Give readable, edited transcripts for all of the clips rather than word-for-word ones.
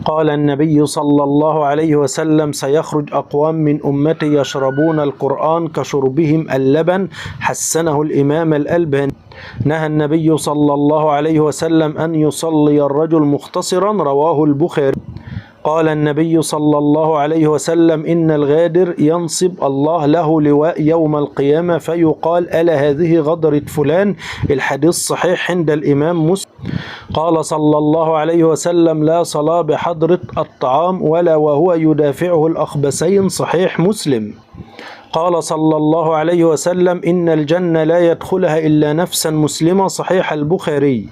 قال النبي صلى الله عليه وسلم: سيخرج أقوام من أمتي يشربون القرآن كشربهم اللبن. حسنه الإمام الألباني. نهى النبي صلى الله عليه وسلم أن يصلي الرجل مختصرا. رواه البخاري. قال النبي صلى الله عليه وسلم: إن الغادر ينصب الله له لواء يوم القيامة فيقال: ألا هذه غدرة فلان؟ الحديث صحيح عند الإمام مسلم. قال صلى الله عليه وسلم: لا صلاة بحضرة الطعام ولا وهو يدافعه الأخبثين. صحيح مسلم. قال صلى الله عليه وسلم: إن الجنة لا يدخلها إلا نفسا مسلمة. صحيح البخاري.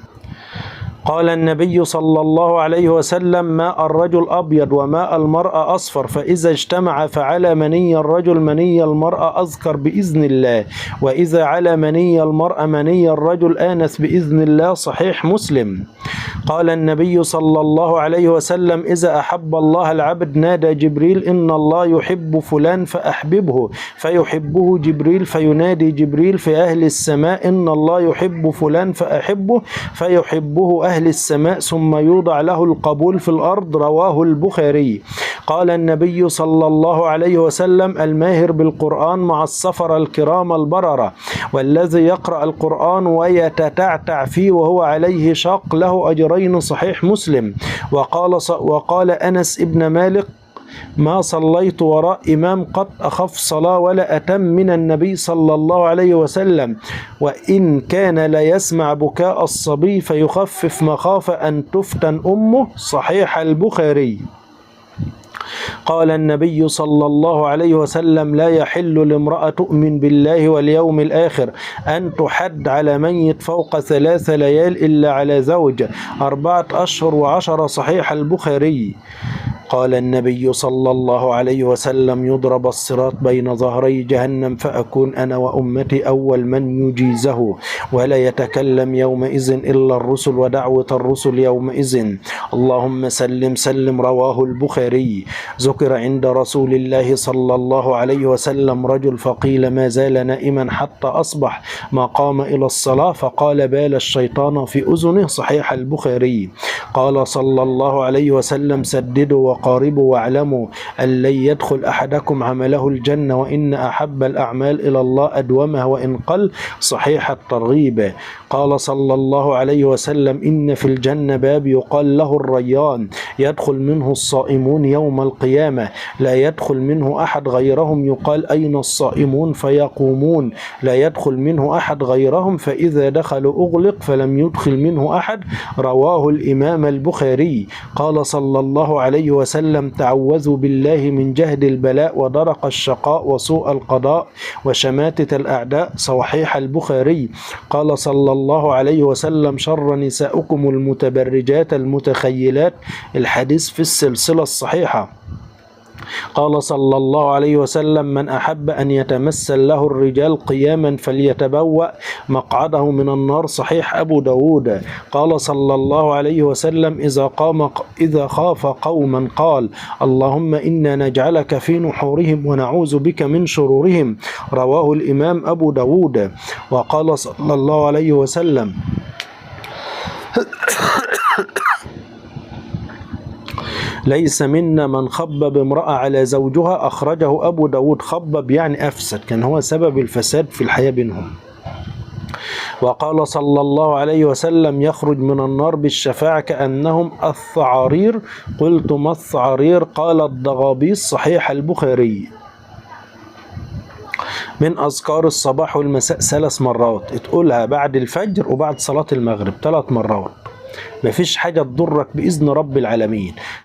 قال النبي صلى الله عليه وسلم: ماء الرجل أبيض وماء المرأة أصفر، فإذا اجتمع فعلى مني الرجل مني المرأة أذكر بإذن الله، وإذا على مني المرأة مني الرجل آنس بإذن الله. صحيح مسلم. قال النبي صلى الله عليه وسلم: إذا أحب الله العبد نادى جبريل: إن الله يحب فلان فأحببه، فيحبه جبريل، فينادي جبريل في أهل السماء: إن الله يحب فلان فأحبه، فيحبه أهل السماء، ثم يوضع له القبول في الأرض. رواه البخاري. قال النبي صلى الله عليه وسلم: الماهر بالقرآن مع السفر الكرام البررة، والذي يقرأ القرآن ويتتعتع فيه وهو عليه شاق له أجرين. صحيح مسلم. وقال أنس ابن مالك: ما صليت وراء إمام قط أخف صلاة ولا أتم من النبي صلى الله عليه وسلم، وإن كان لا يسمع بكاء الصبي فيخفف مخافة أن تفتن أمه. صحيح البخاري. قال النبي صلى الله عليه وسلم: لا يحل لامرأة تؤمن بالله واليوم الآخر أن تحد على ميت فوق 3 ليال إلا على زوج 4 أشهر و10. صحيح البخاري. قال النبي صلى الله عليه وسلم: يضرب الصراط بين ظهري جهنم فأكون أنا وأمتي أول من يجيزه، ولا يتكلم يومئذ إلا الرسل، ودعوة الرسل يومئذ اللهم سلم سلم. رواه البخاري. ذكر عند رسول الله صلى الله عليه وسلم رجل فقيل: ما زال نائما حتى أصبح ما قام إلى الصلاة، فقال: بال الشيطان في أذنه. صحيح البخاري. قال صلى الله عليه وسلم: سددوا وقاربوا واعلموا أن لن يدخل أحدكم عمله الجنة، وإن أحب الأعمال إلى الله أدومها وإن قل. صحيح الترغيب. قال صلى الله عليه وسلم: إن في الجنة باب يقال له الريان، يدخل منه الصائمون يوم القيامة، لا يدخل منه أحد غيرهم، يقال: أين الصائمون؟ فيقومون، لا يدخل منه أحد غيرهم، فإذا دخلوا أغلق فلم يدخل منه أحد. رواه الإمام البخاري. قال صلى الله عليه وسلم: تعوذوا بالله من جهد البلاء ودرق الشقاء وسوء القضاء وشماتة الأعداء. صحيح البخاري. قال صلى الله عليه وسلم: شر نساؤكم المتبرجات المتخيلات. الحديث في السلسلة الصحيحة. قال صلى الله عليه وسلم: من أحب أن يتمثل له الرجال قياما فليتبوأ مقعده من النار. صحيح أبو داود. قال صلى الله عليه وسلم: إذا خاف قوما قال: اللهم إنا نجعلك في نحورهم ونعوذ بك من شرورهم. رواه الإمام أبو داود. وقال صلى الله عليه وسلم: ليس منا من خبب امرأة على زوجها. أخرجه أبو داود. خبب يعني أفسد، كان هو سبب الفساد في الحياة بينهم. وقال صلى الله عليه وسلم: يخرج من النار بالشفاعة كأنهم الثعارير. قلت: ما الثعارير؟ قال: الضغابيس. صحيح البخاري. من أذكار الصباح والمساء 3 مرات، تقولها بعد الفجر وبعد صلاة المغرب 3 مرات. مفيش حاجة تضرك بإذن رب العالمين.